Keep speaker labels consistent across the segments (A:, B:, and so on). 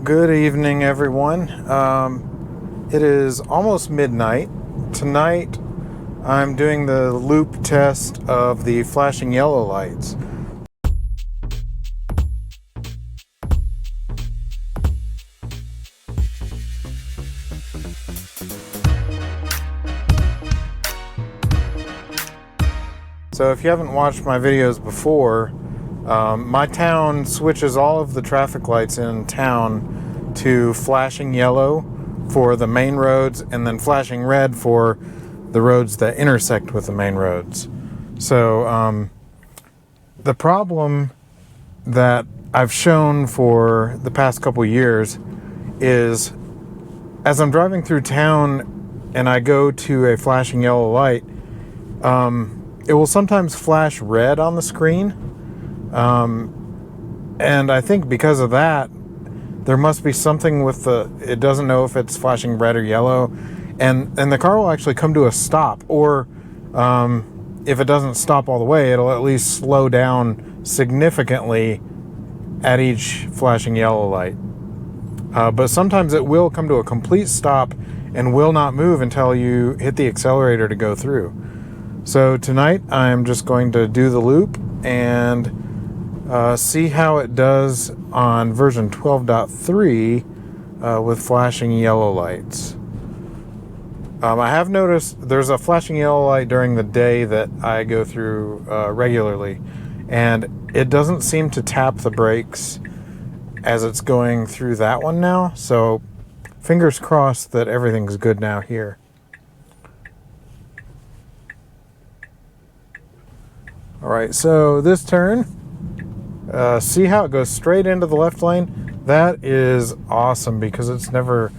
A: Good evening, everyone. It is almost midnight. Tonight, I'm doing the loop test of the flashing yellow lights. So if you haven't watched my videos before, my town switches all of the traffic lights in town to flashing yellow for the main roads and then flashing red for the roads that intersect with the main roads. So the problem that I've shown for the past couple years is as I'm driving through town and I go to a flashing yellow light, it will sometimes flash red on the screen. And I think because of that, there must be something with it doesn't know if it's flashing red or yellow. And the car will actually come to a stop. Or if it doesn't stop all the way, it'll at least slow down significantly at each flashing yellow light. But sometimes it will come to a complete stop and will not move until you hit the accelerator to go through. So tonight I'm just going to do the loop and see how it does on version 12.3 with flashing yellow lights. I have noticed there's a flashing yellow light during the day that I go through regularly, and it doesn't seem to tap the brakes as it's going through that one now. So fingers crossed that everything's good now here. Alright, so this turn, see how it goes straight into the left lane? That is awesome because it's never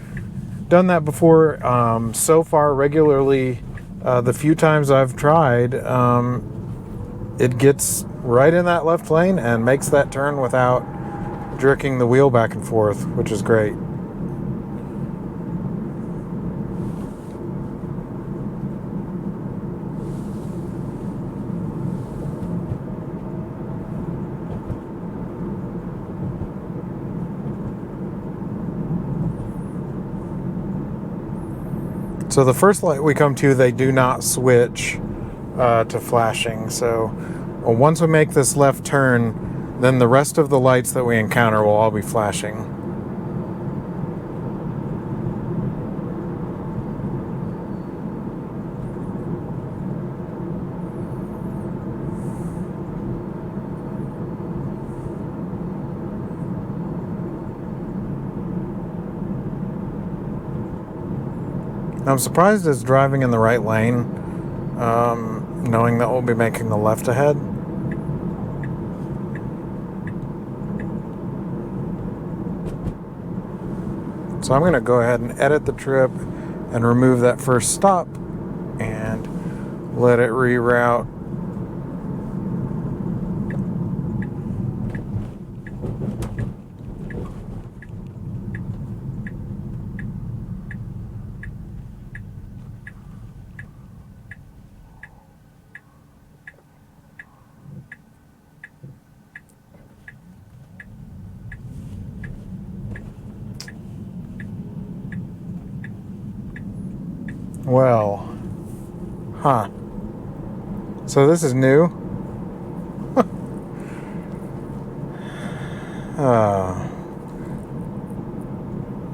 A: done that before. So far, regularly, the few times I've tried, it gets right in that left lane and makes that turn without jerking the wheel back and forth, which is great. So the first light we come to, they do not switch to flashing. So once we make this left turn, then the rest of the lights that we encounter will all be flashing. I'm surprised it's driving in the right lane, knowing that we'll be making the left ahead. So I'm going to go ahead and edit the trip and remove that first stop and let it reroute. Well, so this is new.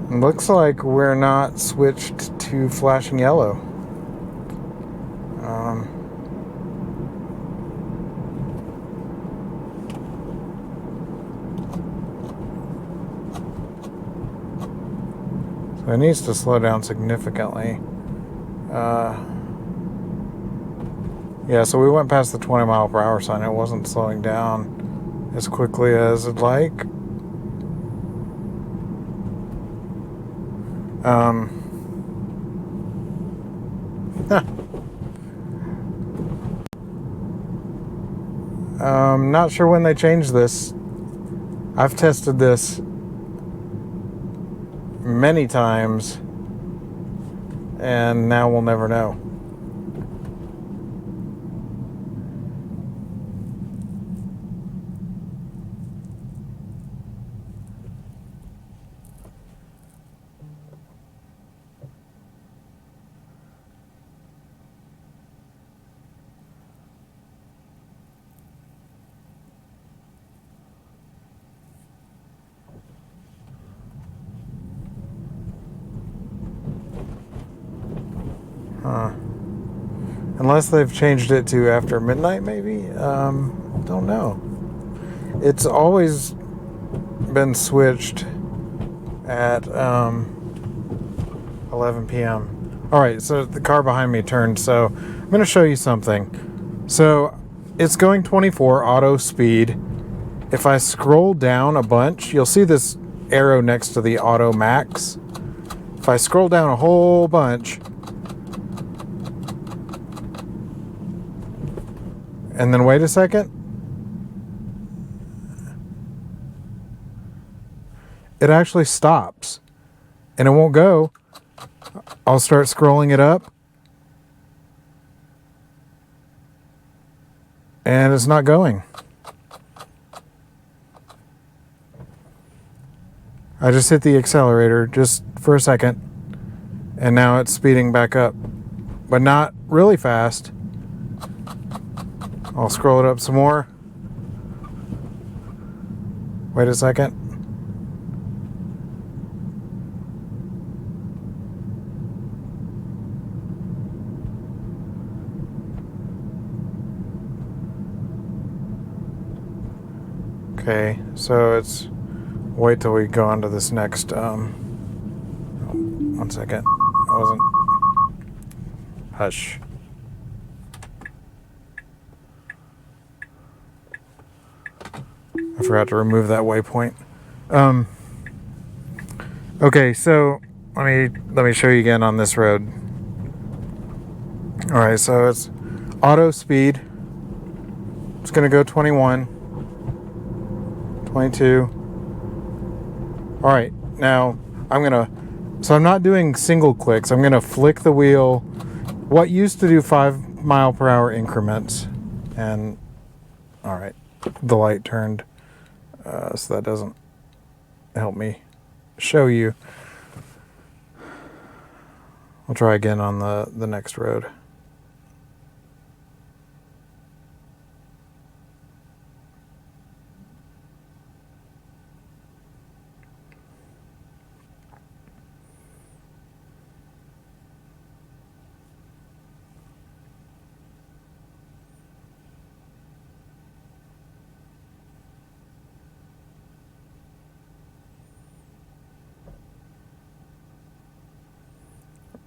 A: Looks like we're not switched to flashing yellow. So it needs to slow down significantly. Yeah, so we went past the 20 mile per hour sign. It wasn't slowing down as quickly as I'd like. Not sure when they changed this. I've tested this many times, and now we'll never know. Unless they've changed it to after midnight, maybe? Don't know. It's always been switched at 11 p.m. Alright, so the car behind me turned, so I'm going to show you something. So it's going 24 auto speed. If I scroll down a bunch, you'll see this arrow next to the auto max. If I scroll down a whole bunch, and then wait a second, it actually stops and it won't go. I'll start scrolling it up and it's not going. I just hit the accelerator just for a second and now it's speeding back up, but not really fast. I'll scroll it up some more. Wait a second. Okay, so it's, wait till we go on to this next, one second, I wasn't, hush. I forgot to remove that waypoint. Okay, so let me show you again on this road. All right, so it's auto speed. It's gonna go 21, 22. All right, now so I'm not doing single clicks. I'm gonna flick the wheel. What used to do 5 mile per hour increments, and all right, the light turned. So that doesn't help me show you. I'll try again on the next road.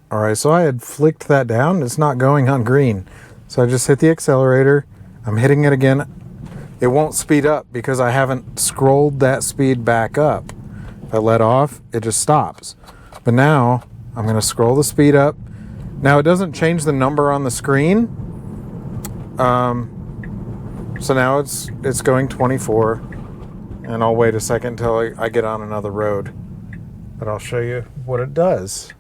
A: All right, so I had flicked that down. It's not going on green. So I just hit the accelerator. I'm hitting it again. It won't speed up because I haven't scrolled that speed back up. If I let off, it just stops. But now I'm going to scroll the speed up. Now it doesn't change the number on the screen. So now it's going 24. And I'll wait a second until I get on another road. But I'll show you what it does.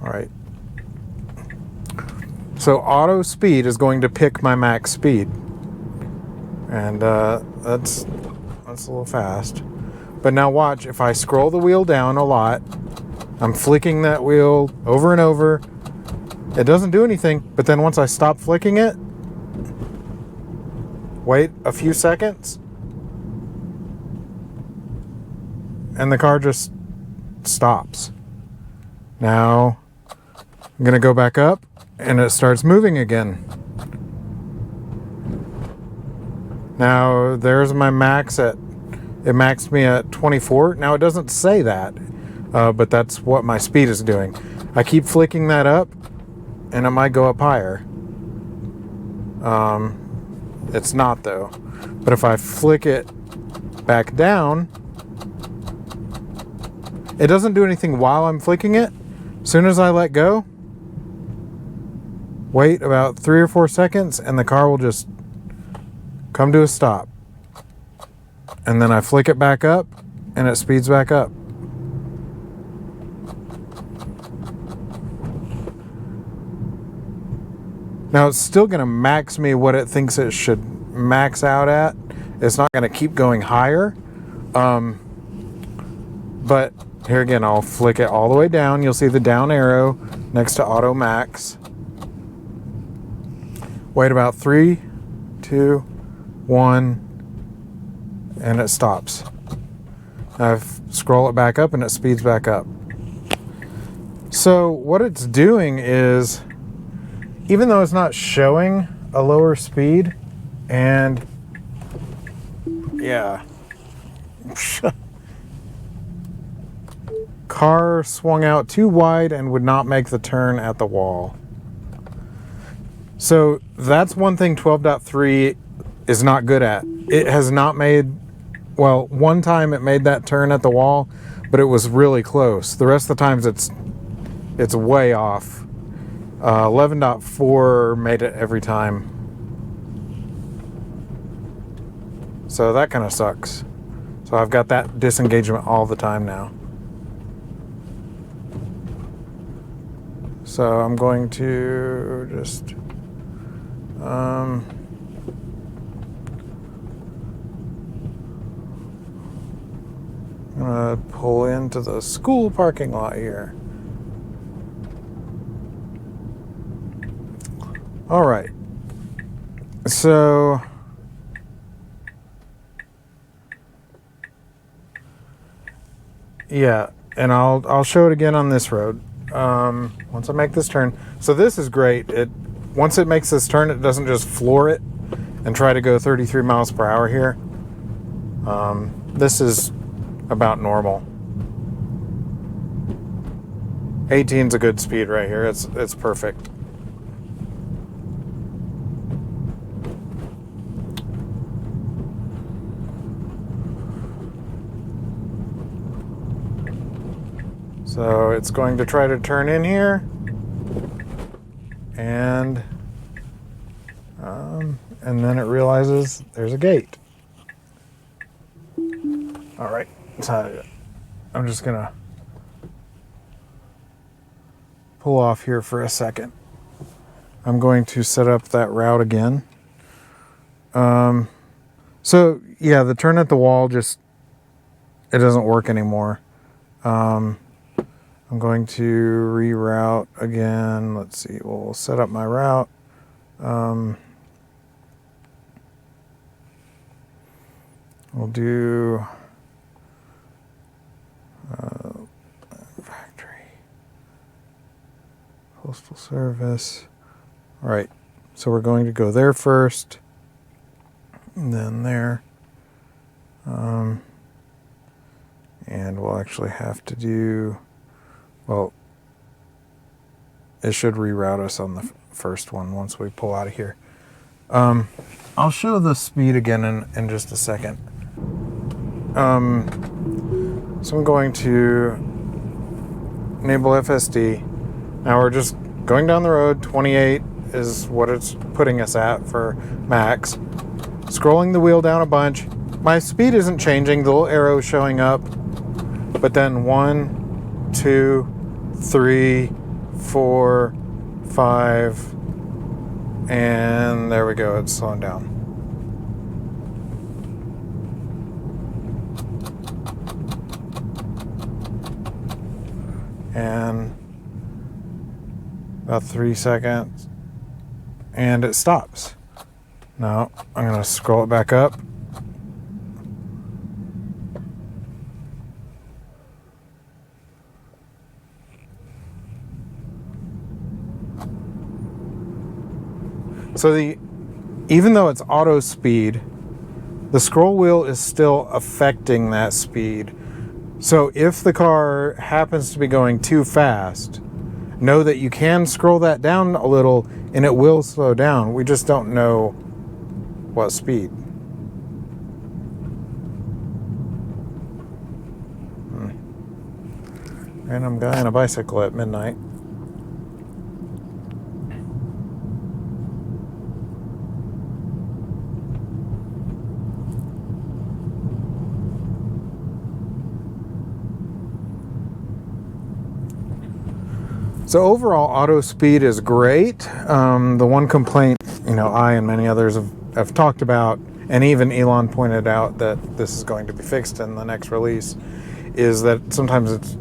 A: All right. So auto speed is going to pick my max speed. And that's a little fast. But now watch, if I scroll the wheel down a lot, I'm flicking that wheel over and over. It doesn't do anything, but then once I stop flicking it, wait a few seconds, and the car just stops. Now I'm gonna go back up and it starts moving again. Now there's my max it maxed me at 24. Now it doesn't say that, but that's what my speed is doing. I keep flicking that up and it might go up higher. It's not though. But if I flick it back down, it doesn't do anything while I'm flicking it. As soon as I let go, wait about 3 or 4 seconds and the car will just come to a stop. And then I flick it back up and it speeds back up. Now it's still going to max me what it thinks it should max out at. It's not going to keep going higher. But here again, I'll flick it all the way down. You'll see the down arrow next to auto max. Wait about 3, 2, 1, and it stops. Now I scroll it back up and it speeds back up. So what it's doing is, even though it's not showing a lower speed, and yeah, car swung out too wide and would not make the turn at the wall. So that's one thing 12.3 is not good at. It has not made, well, one time it made that turn at the wall, but it was really close. The rest of the times it's way off. 11.4 made it every time. So that kind of sucks. So I've got that disengagement all the time now. So I'm going to just I'm gonna pull into the school parking lot here. All right. So yeah, and I'll show it again on this road. Once I make this turn. So this is great. Once it makes this turn, it doesn't just floor it and try to go 33 miles per hour here. This is about normal. 18's a good speed right here. It's perfect. So it's going to try to turn in here, and then it realizes there's a gate. All right, so I'm just gonna pull off here for a second. I'm going to set up that route again. So yeah, the turn at the wall it doesn't work anymore. I'm going to reroute again. Let's see, we'll set up my route. We'll do factory, postal service. All right, so we're going to go there first, and then there. And we'll actually have to do, well, it should reroute us on the first one once we pull out of here. I'll show the speed again in just a second. So I'm going to enable FSD. Now we're just going down the road. 28 is what it's putting us at for max. Scrolling the wheel down a bunch. My speed isn't changing. The little arrow is showing up. But then 1, 2, 3, 4, 5, and there we go. It's slowing down. And about 3 seconds, and it stops. Now I'm going to scroll it back up. So even though it's auto speed, the scroll wheel is still affecting that speed. So if the car happens to be going too fast, know that you can scroll that down a little and it will slow down. We just don't know what speed. Random guy on a bicycle at midnight. So overall, auto speed is great. The one complaint, I and many others have talked about, and even Elon pointed out that this is going to be fixed in the next release, is that sometimes it's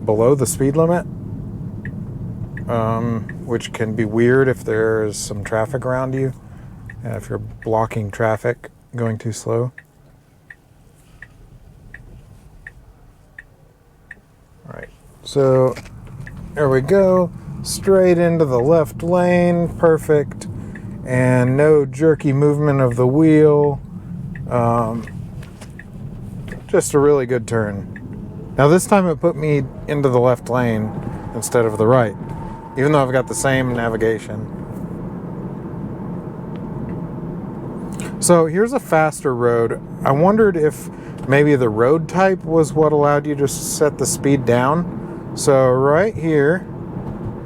A: below the speed limit, which can be weird if there's some traffic around you, and if you're blocking traffic going too slow. All right. So there we go, straight into the left lane, perfect, and no jerky movement of the wheel. Just a really good turn. Now this time it put me into the left lane instead of the right, even though I've got the same navigation. So here's a faster road. I wondered if maybe the road type was what allowed you to set the speed down. So right here,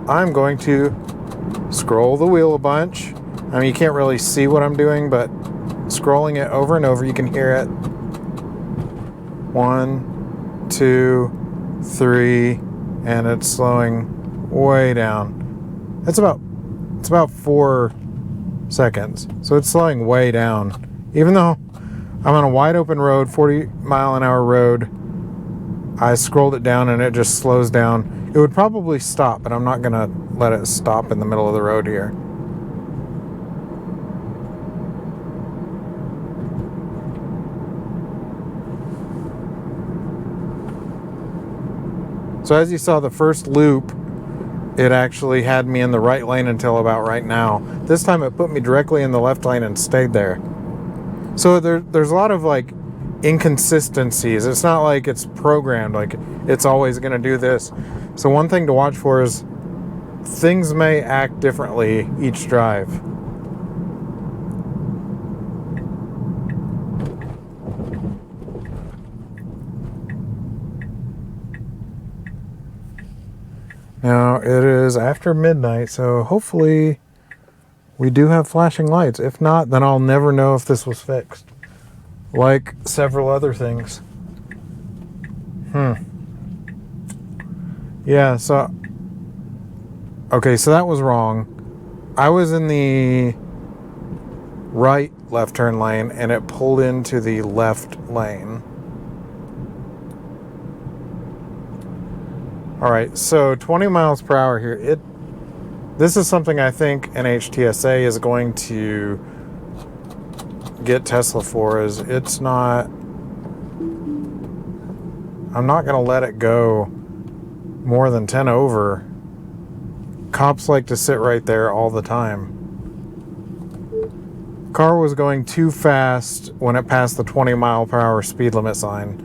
A: I'm going to scroll the wheel a bunch. I mean, you can't really see what I'm doing, but scrolling it over and over, you can hear it. 1, 2, 3, and it's slowing way down. It's about 4 seconds. So it's slowing way down. Even though I'm on a wide open road, 40-mile-an-hour road, I scrolled it down and it just slows down. It would probably stop, but I'm not going to let it stop in the middle of the road here. So as you saw, the first loop, it actually had me in the right lane until about right now. This time it put me directly in the left lane and stayed there. So there's a lot of like inconsistencies. It's not like it's programmed, like it's always going to do this. So one thing to watch for is things may act differently each drive. Now it is after midnight, so hopefully we do have flashing lights. If not, then I'll never know if this was fixed. Like several other things. Yeah, so... Okay, so that was wrong. I was in the right left turn lane, and it pulled into the left lane. Alright, so 20 miles per hour here. This is something I think NHTSA is going to get Tesla for, is it's not... I'm not going to let it go more than 10 over. Cops like to sit right there all the time. Car was going too fast when it passed the 20 mile per hour speed limit sign.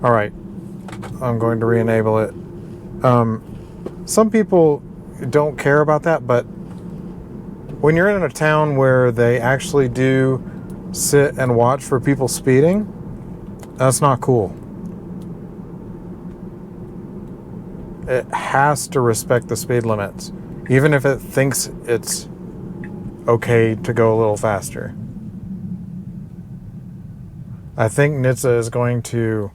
A: Alright, I'm going to re-enable it. Some people don't care about that, but when you're in a town where they actually do sit and watch for people speeding, that's not cool. It has to respect the speed limits, even if it thinks it's okay to go a little faster. I think NHTSA is going to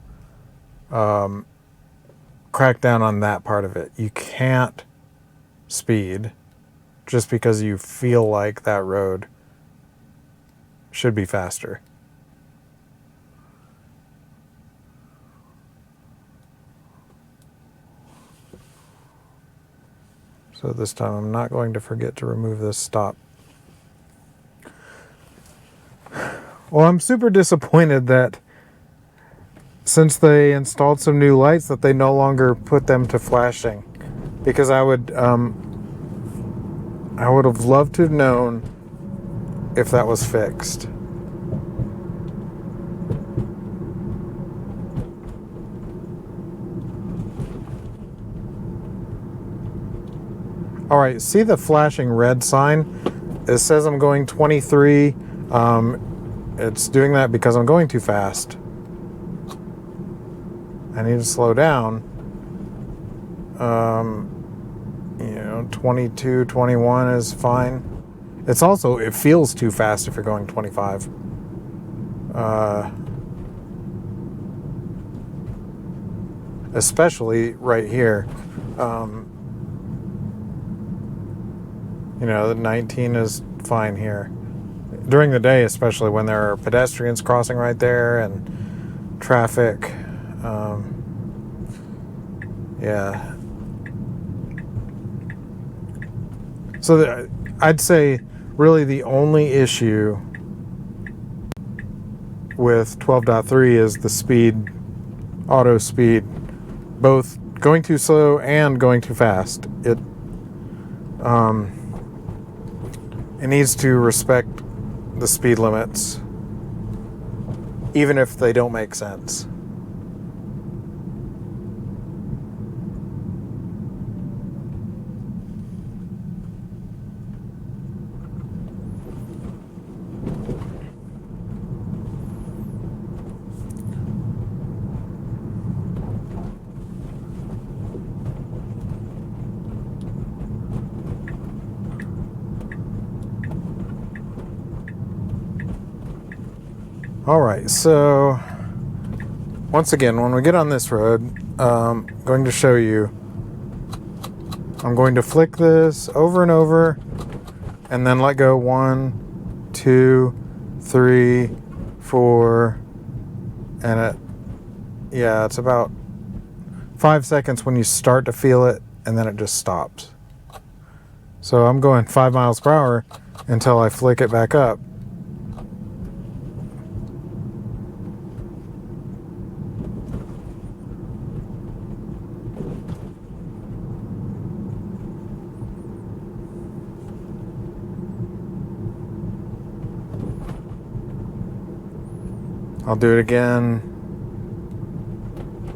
A: crack down on that part of it. You can't speed just because you feel like that road should be faster. So this time I'm not going to forget to remove this stop. Well, I'm super disappointed that since they installed some new lights that they no longer put them to flashing, because I would have loved to have known if that was fixed. All right, see the flashing red sign? It says I'm going 23. It's doing that because I'm going too fast. I need to slow down. 22, 21 is fine. It's also, it feels too fast if you're going 25. Especially right here. The 19 is fine here. During the day, especially when there are pedestrians crossing right there and traffic. Yeah. So I'd say really the only issue with 12.3 is the speed, auto speed both going too slow and going too fast. It needs to respect the speed limits, even if they don't make sense. Alright, so once again, when we get on this road, I'm going to show you. I'm going to flick this over and over and then let go 1, 2, 3, 4, and it's about 5 seconds when you start to feel it, and then it just stops. So I'm going 5 miles per hour until I flick it back up. I'll do it again.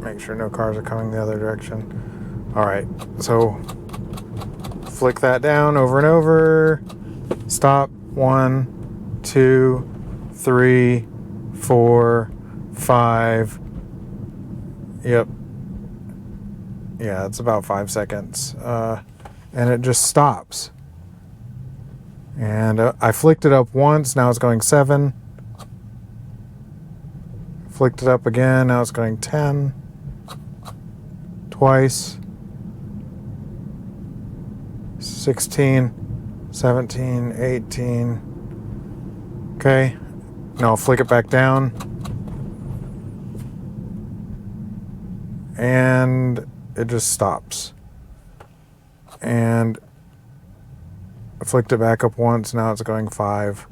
A: Make sure no cars are coming the other direction. Alright, so flick that down over and over. Stop. 1, 2, 3, 4, 5. Yep. Yeah, it's about 5 seconds. And it just stops. And I flicked it up once, now it's going 7. Flicked it up again, now it's going 10. Twice. 16, 17, 18. Okay. Now I'll flick it back down. And it just stops. And I flicked it back up once, now it's going 5.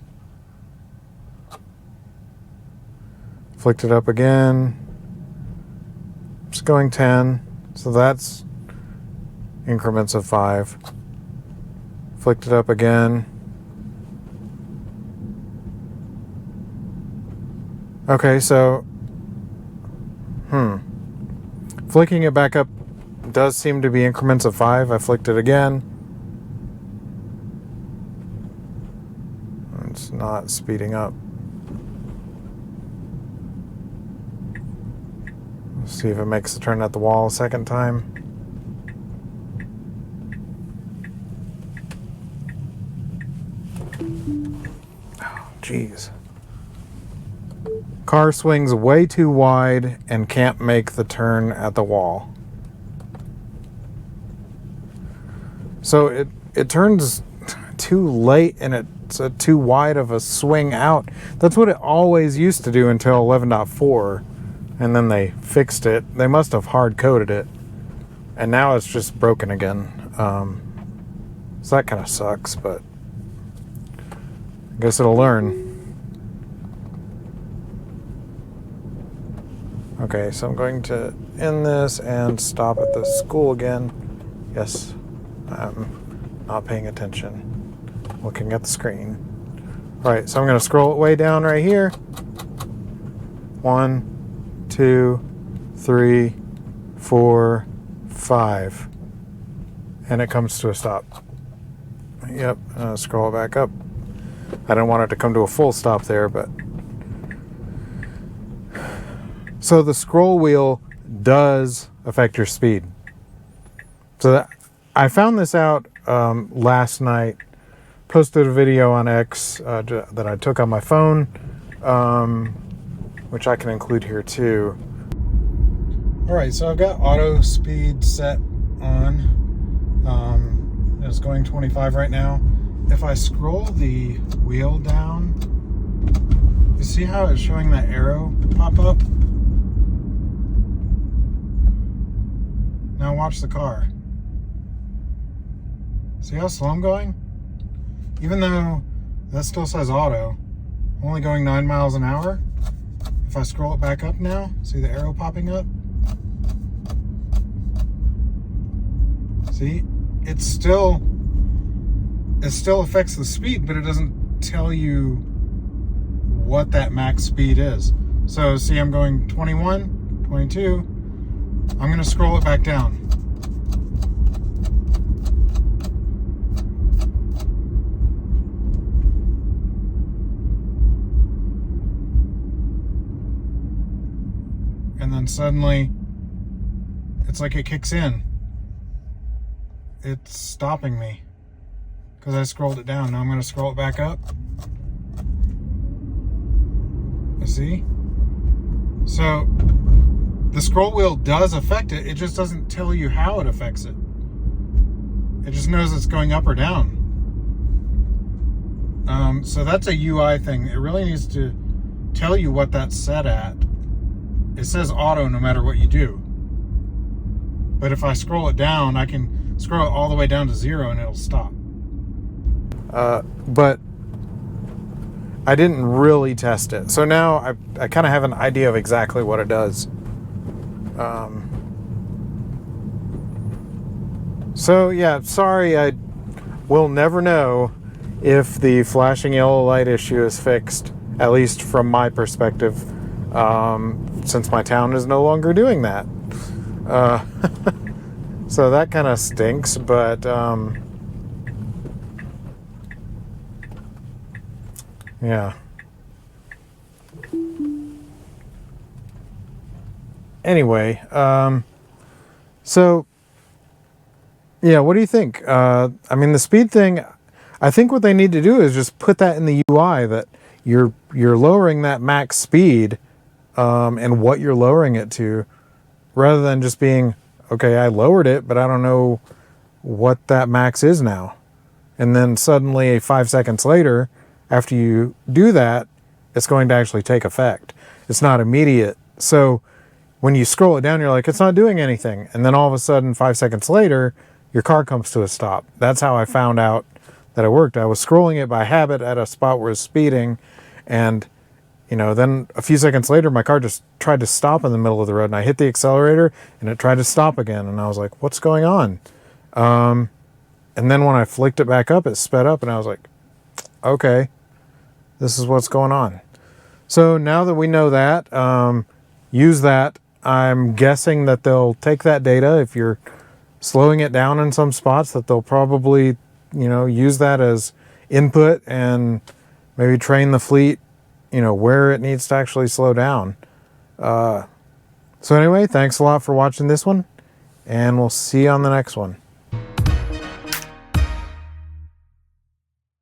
A: Flicked it up again. It's going 10. So that's increments of 5. Flicked it up again. Okay, so flicking it back up does seem to be increments of 5. I flicked it again. It's not speeding up. See if it makes the turn at the wall a second time. Oh, jeez. Car swings way too wide and can't make the turn at the wall. So it turns too late and it's too wide of a swing out. That's what it always used to do until 11.4. And then they fixed it. They must have hard coded it. And now it's just broken again. So that kind of sucks, but I guess it'll learn. Okay, so I'm going to end this and stop at the school again. Yes, I'm not paying attention. Looking at the screen. Alright, so I'm going to scroll it way down right here. 1, 2, 3, 4, 5. And it comes to a stop. Yep, scroll it back up. I don't want it to come to a full stop there, but... So the scroll wheel does affect your speed. So I found this out last night. Posted a video on X that I took on my phone. Which I can include here too. Alright, so I've got auto speed set on. It's going 25 right now. If I scroll the wheel down, you see how it's showing that arrow pop up? Now watch the car. See how slow I'm going? Even though that still says auto, I'm only going 9 miles an hour. If I scroll it back up now, see the arrow popping up? See, it still affects the speed, but it doesn't tell you what that max speed is. So see, I'm going 21, 22. I'm going to scroll it back down. And then suddenly, it's like it kicks in. It's stopping me because I scrolled it down. Now I'm going to scroll it back up. You see? So the scroll wheel does affect it. It just doesn't tell you how it affects it. It just knows it's going up or down. So that's a UI thing. It really needs to tell you what that's set at. It says auto no matter what you do. But if I scroll it down, I can scroll it all the way down to 0 and it'll stop. But I didn't really test it. So now I kind of have an idea of exactly what it does. So yeah, sorry, I will never know if the flashing yellow light issue is fixed, at least from my perspective, since my town is no longer doing that. So that kind of stinks, but yeah. Anyway, so yeah, what do you think? I mean, the speed thing, I think what they need to do is just put that in the UI that you're lowering that max speed and what you're lowering it to, rather than just being, okay, I lowered it, but I don't know what that max is now. And then suddenly 5 seconds later, after you do that, it's going to actually take effect. It's not immediate. So when you scroll it down, you're like, it's not doing anything. And then all of a sudden, 5 seconds later, your car comes to a stop. That's how I found out that it worked. I was scrolling it by habit at a spot where it was speeding, and then a few seconds later, my car just tried to stop in the middle of the road, and I hit the accelerator, and it tried to stop again, and I was like, what's going on? And then when I flicked it back up, it sped up, and I was like, okay, this is what's going on. So now that we know that, use that. I'm guessing that they'll take that data, if you're slowing it down in some spots, that they'll probably, use that as input and maybe train the fleet, where it needs to actually slow down. So anyway, thanks a lot for watching this one, and we'll see you on the next one.